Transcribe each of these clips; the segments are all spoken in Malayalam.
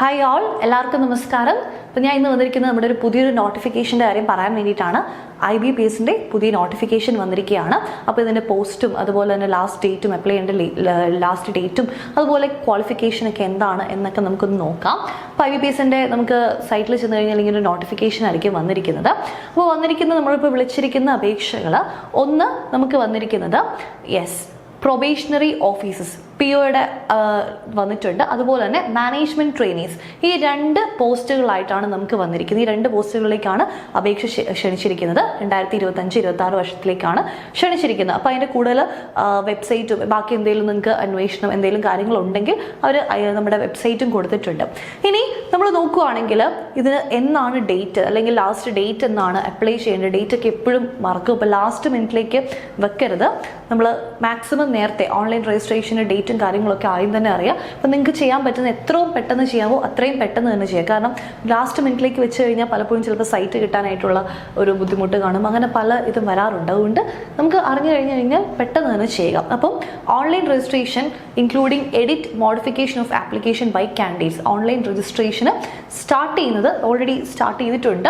ഹായ് ഓൾ, എല്ലാവർക്കും നമസ്കാരം. അപ്പോൾ ഞാൻ ഇന്ന് വന്നിരിക്കുന്നത് നമ്മുടെ ഒരു പുതിയൊരു നോട്ടിഫിക്കേഷൻ്റെ കാര്യം പറയാൻ വേണ്ടിയിട്ടാണ്. IBPSൻ്റെ പുതിയ നോട്ടിഫിക്കേഷൻ വന്നിരിക്കുകയാണ്. അപ്പോൾ ഇതിൻ്റെ പോസ്റ്റും അതുപോലെ തന്നെ ലാസ്റ്റ് ഡേറ്റും അപ്ലൈ ചെയ്യേണ്ട ലാസ്റ്റ് ഡേറ്റും അതുപോലെ ക്വാളിഫിക്കേഷനൊക്കെ എന്താണ് എന്നൊക്കെ നമുക്കൊന്ന് നോക്കാം. അപ്പോൾ IBPSൻ്റെ നമുക്ക് സൈറ്റിൽ ചെന്ന് കഴിഞ്ഞാൽ ഇങ്ങനെ ഒരു നോട്ടിഫിക്കേഷൻ ആയിരിക്കും വന്നിരിക്കുന്നത്. അപ്പോൾ വന്നിരിക്കുന്നത് നമ്മളിപ്പോൾ വിളിച്ചിരിക്കുന്ന അപേക്ഷകൾ ഒന്ന് നമുക്ക് വന്നിരിക്കുന്നത് പ്രൊബേഷണറി ഓഫീസസ് POയുടെ വന്നിട്ടുണ്ട്. അതുപോലെ തന്നെ മാനേജ്മെൻറ്റ് ട്രെയിനീസ്, ഈ രണ്ട് പോസ്റ്റുകളായിട്ടാണ് നമുക്ക് വന്നിരിക്കുന്നത്. ഈ രണ്ട് പോസ്റ്റുകളിലേക്കാണ് അപേക്ഷ ക്ഷണിച്ചിരിക്കുന്നത്. 2025-26 വർഷത്തിലേക്കാണ് ക്ഷണിച്ചിരിക്കുന്നത്. അപ്പോൾ അതിൻ്റെ കൂടുതൽ വെബ്സൈറ്റും ബാക്കി എന്തെങ്കിലും നിങ്ങൾക്ക് അന്വേഷണം എന്തെങ്കിലും കാര്യങ്ങളുണ്ടെങ്കിൽ അവർ നമ്മുടെ വെബ്സൈറ്റും കൊടുത്തിട്ടുണ്ട്. ഇനി നമ്മൾ നോക്കുകയാണെങ്കിൽ ഇതിന് എന്നാണ് ഡേറ്റ് അല്ലെങ്കിൽ ലാസ്റ്റ് ഡേറ്റ് എന്നാണ് അപ്ലൈ ചെയ്യേണ്ടത്. ഡേറ്റ് ഒക്കെ എപ്പോഴും മറക്കും. ഇപ്പോൾ ലാസ്റ്റ് മിനിറ്റിലേക്ക് വെക്കരുത്. നമ്മൾ മാക്സിമം നേരത്തെ ഓൺലൈൻ രജിസ്ട്രേഷന് ഡേറ്റും കാര്യങ്ങളൊക്കെ ആദ്യം തന്നെ അറിയാം. അപ്പം നിങ്ങൾക്ക് ചെയ്യാൻ പറ്റുന്ന എത്രയും പെട്ടെന്ന് ചെയ്യാമോ അത്രയും പെട്ടെന്ന് തന്നെ ചെയ്യുക. കാരണം ലാസ്റ്റ് മിനിറ്റിലേക്ക് വെച്ച് കഴിഞ്ഞാൽ പലപ്പോഴും ചിലപ്പോൾ സൈറ്റ് കിട്ടാനായിട്ടുള്ള ഒരു ബുദ്ധിമുട്ട് കാണും. അങ്ങനെ പല ഇതും വരാറുണ്ട്. അതുകൊണ്ട് നമുക്ക് അറിഞ്ഞു കഴിഞ്ഞാൽ പെട്ടെന്ന് തന്നെ ചെയ്യുക. അപ്പം online registration including edit modification of application by candidates, online രജിസ്ട്രേഷന് സ്റ്റാർട്ട് ചെയ്യുന്നത് ഓൾറെഡി സ്റ്റാർട്ട് ചെയ്തിട്ടുണ്ട്.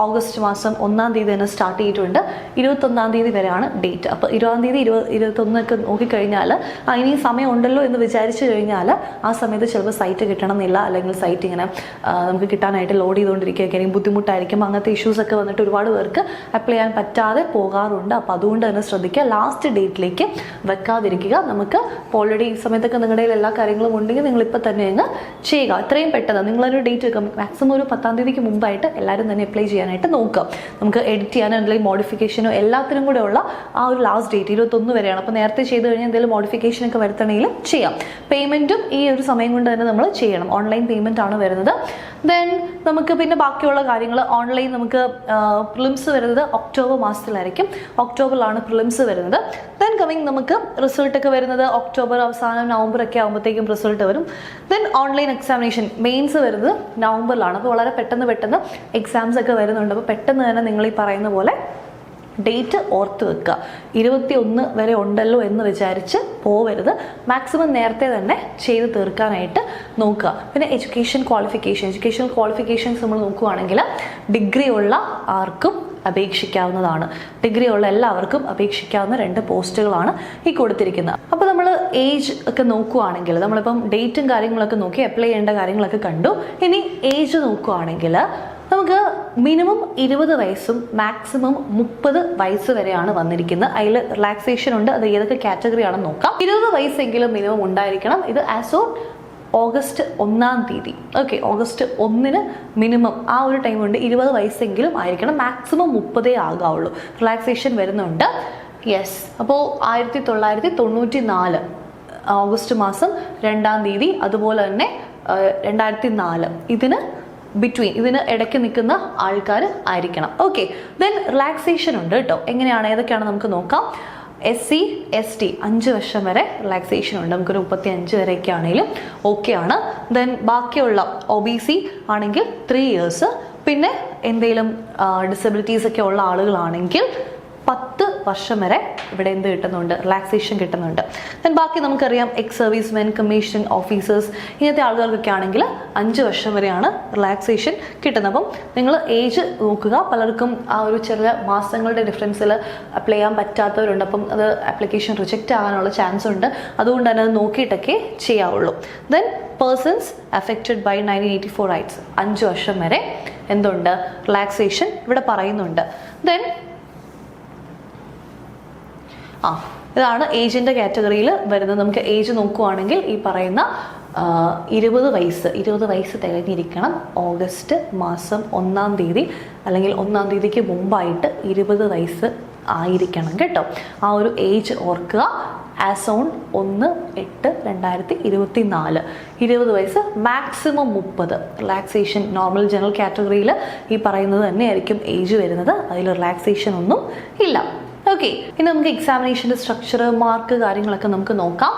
ഓഗസ്റ്റ് മാസം 1-ാം തീയതി തന്നെ സ്റ്റാർട്ട് ചെയ്തിട്ടുണ്ട്. 21-ാം തീയതി വരെയാണ് ഡേറ്റ്. അപ്പോൾ 20-ാം തീയതി 21 നോക്കിക്കഴിഞ്ഞാൽ ഇനി സമയം ഉണ്ടല്ലോ എന്ന് വിചാരിച്ചു കഴിഞ്ഞാൽ ആ സമയത്ത് ചിലപ്പോൾ സൈറ്റ് കിട്ടണമെന്നില്ല, അല്ലെങ്കിൽ സൈറ്റ് ഇങ്ങനെ നമുക്ക് കിട്ടാനായിട്ട് ലോഡ് ചെയ്തുകൊണ്ടിരിക്കുകയൊക്കെ ആയിരിക്കും, ബുദ്ധിമുട്ടായിരിക്കും. അങ്ങനത്തെ ഇഷ്യൂസൊക്കെ വന്നിട്ട് ഒരുപാട് പേർക്ക് അപ്ലൈ ചെയ്യാൻ പറ്റാതെ പോകാറുണ്ട്. അപ്പോൾ അതുകൊണ്ട് തന്നെ ശ്രദ്ധിക്കുക, ലാസ്റ്റ് ഡേറ്റിലേക്ക് വെക്കാതിരിക്കുക. നമുക്ക് ഓൾറെഡി ഈ സമയത്തൊക്കെ നിങ്ങളുടെ എല്ലാ കാര്യങ്ങളും ഉണ്ടെങ്കിൽ നിങ്ങളിപ്പോൾ തന്നെ അങ്ങ് ചെയ്യുക. എത്രയും പെട്ടെന്ന് നിങ്ങളൊരു ഡേറ്റ് വെക്കാം. മാക്സിമം ഒരു 10-ാം തീയതിക്ക് മുമ്പായിട്ട് എല്ലാവരും തന്നെ അപ്ലൈ ചെയ്യാനായിട്ട് നോക്കുക. നമുക്ക് എഡിറ്റ് ചെയ്യാനോ അല്ലെങ്കിൽ മോഡിഫിക്കേഷനോ എല്ലാത്തിനും കൂടെ ഉള്ള ആ ഒരു ലാസ്റ്റ് ഡേറ്റ് 21 വരെയാണ്. അപ്പോൾ നേരത്തെ ചെയ്ത് കഴിഞ്ഞാൽ എന്തെങ്കിലും മോഡിഫിക്കേഷൻ ഒക്കെ വരുത്തണമെങ്കിലും ചെയ്യാം. പേയ്മെൻറ്റും ഈ ഒരു സമയം കൊണ്ട് തന്നെ നമ്മൾ ചെയ്യണം. ഓൺലൈൻ പേയ്മെൻ്റ് ആണ് വരുന്നത്. ദെൻ നമുക്ക് പിന്നെ ബാക്കിയുള്ള കാര്യങ്ങൾ ഓൺലൈൻ നമുക്ക് പ്രിലിംസ് വരുന്നത് ഒക്ടോബർ മാസത്തിലായിരിക്കും. ഒക്ടോബറിലാണ് പ്രിലിംസ് വരുന്നത്. ദെൻ കമ്മിങ് നമുക്ക് റിസൾട്ടൊക്കെ വരുന്നത് ഒക്ടോബർ അവസാനം നവംബർ ഒക്കെ ആകുമ്പോഴത്തേക്കും റിസൾട്ട് വരും. ദെൻ ഓൺലൈൻ എക്സാമിനേഷൻ മെയിൻസ് വരുന്നത് നവംബറിലാണ്. അപ്പോൾ വളരെ പെട്ടെന്ന് എക്സാംസ് ഒക്കെ വരുന്നുണ്ട്. അപ്പോൾ പെട്ടെന്ന് തന്നെ നിങ്ങൾ ഈ പറയുന്ന പോലെ ഡേറ്റ് ഓർത്ത് വെക്കുക. 21 വരെ ഉണ്ടല്ലോ എന്ന് വിചാരിച്ച് പോവരുത്. മാക്സിമം നേരത്തെ തന്നെ ചെയ്ത് തീർക്കാനായിട്ട് നോക്കുക. പിന്നെ എഡ്യൂക്കേഷണൽ ക്വാളിഫിക്കേഷൻസ് നമ്മൾ നോക്കുകയാണെങ്കിൽ ഡിഗ്രി ഉള്ള ആർക്കും അപേക്ഷിക്കാവുന്നതാണ്. ഡിഗ്രി ഉള്ള എല്ലാവർക്കും അപേക്ഷിക്കാവുന്ന 2 പോസ്റ്റുകളാണ് ഈ കൊടുത്തിരിക്കുന്നത്. അപ്പോൾ നമ്മൾ ഏജ് ഒക്കെ നോക്കുകയാണെങ്കിൽ നമ്മളിപ്പം ഡേറ്റും കാര്യങ്ങളൊക്കെ നോക്കി അപ്ലൈ ചെയ്യേണ്ട കാര്യങ്ങളൊക്കെ കണ്ടു. ഇനി ഏജ് നോക്കുകയാണെങ്കിൽ നമുക്ക് മിനിമം 20 വയസ്സും മാക്സിമം 30 വയസ്സ് വരെയാണ് വന്നിരിക്കുന്നത്. അതിൽ റിലാക്സേഷൻ ഉണ്ട്. അത് ഏതൊക്കെ കാറ്റഗറി ആണെന്ന് നോക്കാം. 20 വയസ്സെങ്കിലും മിനിമം ഉണ്ടായിരിക്കണം. ഇത് ആസ് ഓൺ ഓഗസ്റ്റ് 1-ാം തീയതി. ഓക്കെ, ഓഗസ്റ്റ് 1-ന് മിനിമം ആ ഒരു ടൈം കൊണ്ട് 20 വയസ്സെങ്കിലും ആയിരിക്കണം. മാക്സിമം 30 ആകാവുള്ളൂ. റിലാക്സേഷൻ വരുന്നുണ്ട്. അപ്പോൾ 1994 ഓഗസ്റ്റ് മാസം 2-ാം തീയതി, അതുപോലെ തന്നെ 2004 ഇതിന് ഇടയ്ക്ക് നിൽക്കുന്ന ആൾക്കാർ ആയിരിക്കണം. ഓക്കെ, ദെൻ റിലാക്സേഷൻ ഉണ്ട് കേട്ടോ. ഏതൊക്കെയാണ് നമുക്ക് നോക്കാം. SC ST 5 വർഷം വരെ റിലാക്സേഷൻ ഉണ്ട്. നമുക്കൊരു 35 വരെയൊക്കെ ആണെങ്കിലും ഓക്കെ ആണ്. ദെൻ ബാക്കിയുള്ള OBC ആണെങ്കിൽ 3 ഇയേഴ്സ്. പിന്നെ എന്തെങ്കിലും ഡിസബിലിറ്റീസ് ഒക്കെ ഉള്ള ആളുകളാണെങ്കിൽ 10 വർഷം വരെ ഇവിടെ കിട്ടുന്നുണ്ട്, റിലാക്സേഷൻ കിട്ടുന്നുണ്ട്. ദെൻ ബാക്കി നമുക്കറിയാം എക്സ് സർവീസ്മെൻ, കമ്മീഷൻ ഓഫീസേഴ്സ്, ഇങ്ങനത്തെ ആളുകൾക്കൊക്കെ ആണെങ്കിൽ 5 വർഷം വരെയാണ് റിലാക്സേഷൻ കിട്ടുന്നത്. അപ്പം നിങ്ങൾ ഏജ് നോക്കുക. പലർക്കും ആ ഒരു ചെറിയ മാസങ്ങളുടെ ഡിഫറൻസിൽ അപ്ലൈ ചെയ്യാൻ പറ്റാത്തവരുണ്ട്. അപ്പം അത് ആപ്ലിക്കേഷൻ റിജക്റ്റ് ആകാനുള്ള ചാൻസ് ഉണ്ട്. അതുകൊണ്ട് തന്നെ അത് നോക്കിയിട്ടൊക്കെ ചെയ്യാവുള്ളൂ. Then persons affected by 1984 riots 5 വർഷം വരെ റിലാക്സേഷൻ ഇവിടെ പറയുന്നുണ്ട്. ദെൻ ഇതാണ് ഏജിൻ്റെ കാറ്റഗറിയിൽ വരുന്നത്. നമുക്ക് ഏജ് നോക്കുകയാണെങ്കിൽ ഈ പറയുന്ന 20 വയസ്സ് തികഞ്ഞിരിക്കണം. ഓഗസ്റ്റ് മാസം 1-ാം തീയതി അല്ലെങ്കിൽ 1-ാം തീയതിക്ക് മുമ്പായിട്ട് 20 വയസ്സ് ആയിരിക്കണം കേട്ടോ. ആ ഒരു ഏജ് ഓർക്കുക. ആസ് ഓൺ 1/8/2024 20 വയസ്സ്, മാക്സിമം 30. റിലാക്സേഷൻ നോർമൽ ജനറൽ കാറ്റഗറിയിൽ ഈ പറയുന്നത് തന്നെയായിരിക്കും ഏജ് വരുന്നത്. അതിൽ റിലാക്സേഷൻ ഒന്നും ഇല്ല. ഓക്കെ, ഇനി നമുക്ക് എക്സാമിനേഷൻ്റെ സ്ട്രക്ചർ, മാർക്ക്, കാര്യങ്ങളൊക്കെ നമുക്ക് നോക്കാം.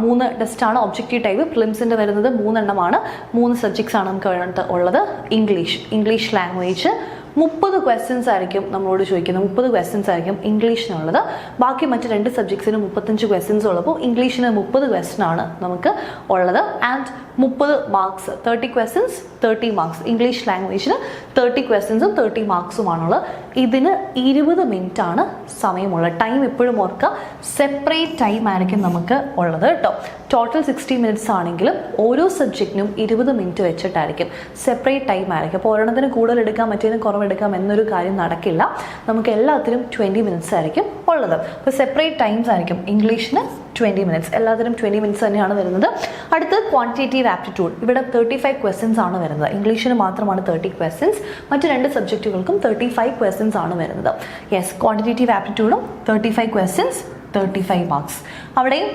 3 ടെസ്റ്റാണ്. ഒബ്ജക്റ്റീവ് ടൈപ്പ് പ്രിലിംസിൻ്റെ വരുന്നത് 3 എണ്ണമാണ്. 3 സബ്ജക്ട്സ് ആണ് നമുക്ക് ഉള്ളത്. ഇംഗ്ലീഷ് ലാംഗ്വേജ്, 30 ക്വസ്റ്റ്യൻസ് ആയിരിക്കും നമ്മളോട് ചോദിക്കുന്നത്. 30 ക്വസ്റ്റ്യൻസ് ആയിരിക്കും ഇംഗ്ലീഷിനുള്ളത്. ബാക്കി മറ്റ് 2 സബ്ജക്ട്സിന് 35 ക്വസ്റ്റ്യൻസ് ഉള്ളപ്പോൾ ഇംഗ്ലീഷിന് 30 ക്വസ്റ്റ്യൻ ആണ് നമുക്ക് ഉള്ളത്. And 30 marks, 30 questions 30 marks. English ലാംഗ്വേജിന് 30 ക്വസ്റ്റ്യൻസും 30 മാർക്സുമാണുള്ളത്. ഇതിന് 20 മിനിറ്റ് ആണ് സമയമുള്ളത്. ടൈം എപ്പോഴും ഓർക്കുക, സെപ്പറേറ്റ് ടൈം ആയിരിക്കും നമുക്ക് ഉള്ളത് കേട്ടോ. ടോട്ടൽ 60 മിനിറ്റ്സ് ആണെങ്കിലും ഓരോ സബ്ജക്റ്റിനും 20 മിനിറ്റ് വെച്ചിട്ടായിരിക്കും, സെപ്പറേറ്റ് ടൈം ആയിരിക്കും. അപ്പോൾ ഒരെണ്ണത്തിന് കൂടുതൽ എടുക്കാം മറ്റേതിന് കുറവെടുക്കാം എന്നൊരു കാര്യം നടക്കില്ല. നമുക്ക് എല്ലാത്തിനും 20 മിനിറ്റ്സ് ആയിരിക്കും ഉള്ളത്. അപ്പോൾ സെപ്പറേറ്റ് ടൈംസ് ആയിരിക്കും. ഇംഗ്ലീഷിന് 20 മിനിറ്റ്സ്, എല്ലാത്തിനും 20 മിനിറ്റ്സ് തന്നെയാണ് വരുന്നത്. അടുത്ത് ക്വാണ്ടിറ്റേറ്റീവ് ആപ്റ്റിറ്റ്യൂഡ്. ഇവിടെ 35 ക്വസ്റ്റ്യൻസ് ആണ് വരുന്നത്. ഇംഗ്ലീഷിന് മാത്രമാണ് 30 ക്വസ്റ്റ്യൻസ്, മറ്റ് 2 സബ്ജക്റ്റുകൾക്കും 35 ക്വസ്റ്റ്യൻസ് ആണ് വരുന്നത്. യെസ്, ക്വാണ്ടിറ്റേറ്റീവ് ആപ്റ്റിറ്റ്യൂഡും 35 ക്വസ്റ്റ്യൻസ് 35 മാർക്സ്. അവിടെയും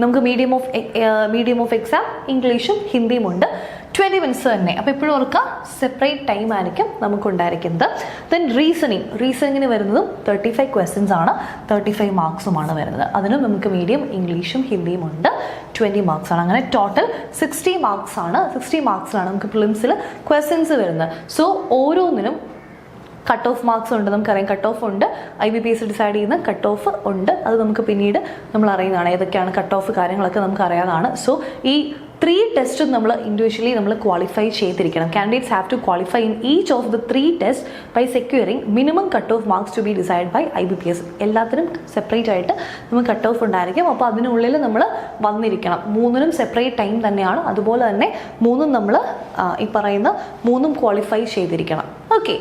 നമുക്ക് മീഡിയം ഓഫ് എക്സാം ഇംഗ്ലീഷും ഹിന്ദിയും ഉണ്ട്. 20 മിനിറ്റ്സ് തന്നെ. അപ്പോൾ ഇപ്പോഴും ഓർക്കുക, സെപ്പറേറ്റ് ടൈം ആയിരിക്കും നമുക്കുണ്ടായിരിക്കുന്നത്. ദെൻ റീസണിങ്ങിന് വരുന്നതും 35 ക്വസ്റ്റ്യൻസ് ആണ്, 35 മാർക്സുമാണ് വരുന്നത്. അതിനും നമുക്ക് മീഡിയം ഇംഗ്ലീഷും ഹിന്ദിയും ഉണ്ട്, 20 മാർക്സ് ആണ്. അങ്ങനെ ടോട്ടൽ 60 മാർക്സ് ആണ്. 60 മാർക്സിലാണ് നമുക്ക് പ്രിലിംസിൽ ക്വസ്റ്റ്യൻസ് വരുന്നത്. സോ ഓരോന്നിനും കട്ട് ഓഫ് മാർക്സ് ഉണ്ട്. നമുക്കറിയാം കട്ട് ഓഫ് ഉണ്ട്, IBPS ഡിസൈഡ് ചെയ്യുന്ന കട്ട് ഓഫ് ഉണ്ട്. അത് നമുക്ക് പിന്നീട് നമ്മൾ അറിയുന്നതാണ്, ഏതൊക്കെയാണ് കട്ട് ഓഫ് കാര്യങ്ങളൊക്കെ നമുക്ക് അറിയാവുന്നതാണ്. സോ ഈ 3 ടെസ്റ്റും നമ്മൾ ഇൻഡിവിജ്വലി നമ്മൾ ക്വാളിഫൈ ചെയ്തിരിക്കണം. Candidates have to qualify in each of the 3 test by securing minimum cut off marks to be decided by IBPS. എല്ലാത്തിനും സെപ്പറേറ്റ് ആയിട്ട് നമുക്ക് കട്ട് ഓഫ് ഉണ്ടായിരിക്കും. അപ്പോൾ അതിനുള്ളിൽ നമ്മൾ വന്നിരിക്കണം. 3നും സെപ്പറേറ്റ് ടൈം തന്നെയാണ്. അതുപോലെ തന്നെ 3ഉം നമ്മൾ ഈ പറയുന്ന 3ഉം ക്വാളിഫൈ ചെയ്തിരിക്കണം. Okay,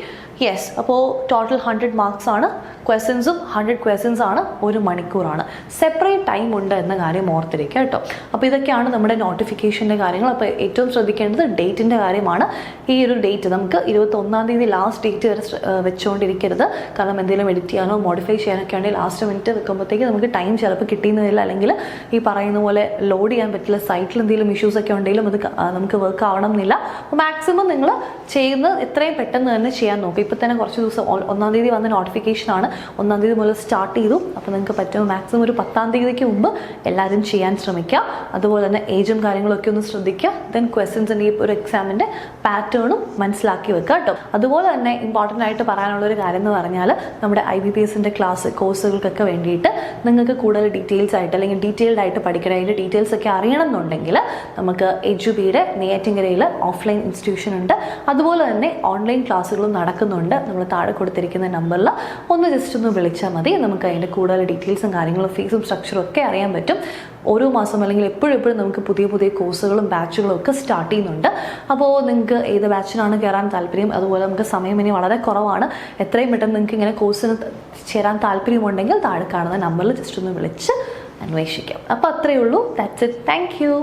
yes. അപ്പോൾ ടോട്ടൽ 100 മാർക്സ് ആണ്. ക്വസ്റ്റ്യൻസും 100 ക്വസ്റ്റ്യൻസ് ആണ്, 1 മണിക്കൂറാണ്. സെപ്പറേറ്റ് ടൈം ഉണ്ട് എന്ന കാര്യം ഓർത്തിരിക്കുക കേട്ടോ. അപ്പോൾ ഇതൊക്കെയാണ് നമ്മുടെ നോട്ടിഫിക്കേഷൻ്റെ കാര്യങ്ങൾ. അപ്പോൾ ഏറ്റവും ശ്രദ്ധിക്കേണ്ടത് ഡേറ്റിൻ്റെ കാര്യമാണ്. ഈ ഒരു ഡേറ്റ് നമുക്ക് 21-ാം തീയതി ലാസ്റ്റ് ഡേറ്റ് വരെ വെച്ചുകൊണ്ടിരിക്കരുത്. കാരണം എന്തെങ്കിലും എഡിറ്റ് ചെയ്യാനോ മോഡിഫൈ ചെയ്യാനൊക്കെ ഉണ്ടെങ്കിൽ ലാസ്റ്റ് മിനിറ്റ് വെക്കുമ്പോഴത്തേക്ക് നമുക്ക് ടൈം ചിലപ്പോൾ കിട്ടിയെന്നില്ല, അല്ലെങ്കിൽ ഈ പറയുന്ന പോലെ ലോഡ് ചെയ്യാൻ പറ്റില്ല, സൈറ്റിൽ എന്തെങ്കിലും ഇഷ്യൂസ് ഒക്കെ ഉണ്ടെങ്കിലും അത് നമുക്ക് വർക്ക് ആവണം എന്നില്ല. അപ്പോൾ മാക്സിമം നിങ്ങൾ ചെയ്യുന്നത് എത്രയും പെട്ടെന്ന് തന്നെ ചെയ്യാൻ നോക്കുക. ഇപ്പോൾ തന്നെ കുറച്ച് ദിവസം 1-ാം തീയതി വന്ന നോട്ടിഫിക്കേഷനാണ്, 1-ാം തീയതി മുതൽ സ്റ്റാർട്ട് ചെയ്തു. അപ്പോൾ നിങ്ങൾക്ക് പറ്റുമ്പോൾ മാക്സിമം ഒരു 10-ാം തീയതിക്ക് മുമ്പ് എല്ലാവരും ചെയ്യാൻ ശ്രമിക്കുക. അതുപോലെ തന്നെ ഏജും കാര്യങ്ങളൊക്കെ ഒന്ന് ശ്രദ്ധിക്കുക. ദെൻ ക്വസ്റ്റ്യൻസിൻ്റെ ഈ ഒരു എക്സാമിൻ്റെ പാറ്റേണും മനസ്സിലാക്കി വെക്കുക കേട്ടോ. അതുപോലെ തന്നെ ഇമ്പോർട്ടൻ്റ് ആയിട്ട് പറയാനുള്ളൊരു കാര്യം എന്ന് പറഞ്ഞാൽ നമ്മുടെ IBPSൻ്റെ കോഴ്സുകൾക്കൊക്കെ വേണ്ടിയിട്ട് നിങ്ങൾക്ക് കൂടുതൽ ഡീറ്റെയിൽസ് ആയിട്ട് അല്ലെങ്കിൽ ഡീറ്റെയിൽഡ് ആയിട്ട് പഠിക്കണം, അതിൻ്റെ ഡീറ്റെയിൽസ് ഒക്കെ അറിയണം എന്നുണ്ടെങ്കിൽ നമുക്ക് എജുബിയുടെ നെയ്യാറ്റിൻകരയിൽ ഓഫ്ലൈൻ ഇൻസ്റ്റിറ്റ്യൂഷൻ ഉണ്ട്. അതുപോലെ തന്നെ ഓൺലൈൻ ക്ലാസ്സുകളും നടക്കുന്നുണ്ട്. നമ്മൾ താഴെ കൊടുത്തിരിക്കുന്ന നമ്പറിൽ ഒന്ന് ജസ്റ്റ് ഒന്ന് വിളിച്ചാൽ മതി. നമുക്ക് അതിൻ്റെ കൂടുതൽ ഡീറ്റെയിൽസും കാര്യങ്ങളും ഫീസും സ്ട്രക്ചറും ഒക്കെ അറിയാൻ പറ്റും. ഓരോ മാസം അല്ലെങ്കിൽ എപ്പോഴും നമുക്ക് പുതിയ കോഴ്സുകളും ബാച്ചുകളും ഒക്കെ സ്റ്റാർട്ട് ചെയ്യുന്നുണ്ട്. അപ്പോൾ നിങ്ങൾക്ക് ഏത് ബാച്ചിനാണ് കയറാൻ താല്പര്യം, അതുപോലെ നമുക്ക് സമയം ഇനി വളരെ കുറവാണ്. എത്രയും പെട്ടെന്ന് നിങ്ങൾക്ക് ഇങ്ങനെ കോഴ്സിന് ചേരാൻ താല്പര്യമുണ്ടെങ്കിൽ താഴെ കാണുന്ന നമ്പറിൽ ജസ്റ്റ് ഒന്ന് വിളിച്ച് അന്വേഷിക്കാം. അപ്പോൾ അത്രയേ ഉള്ളൂ. That's it. Thank you.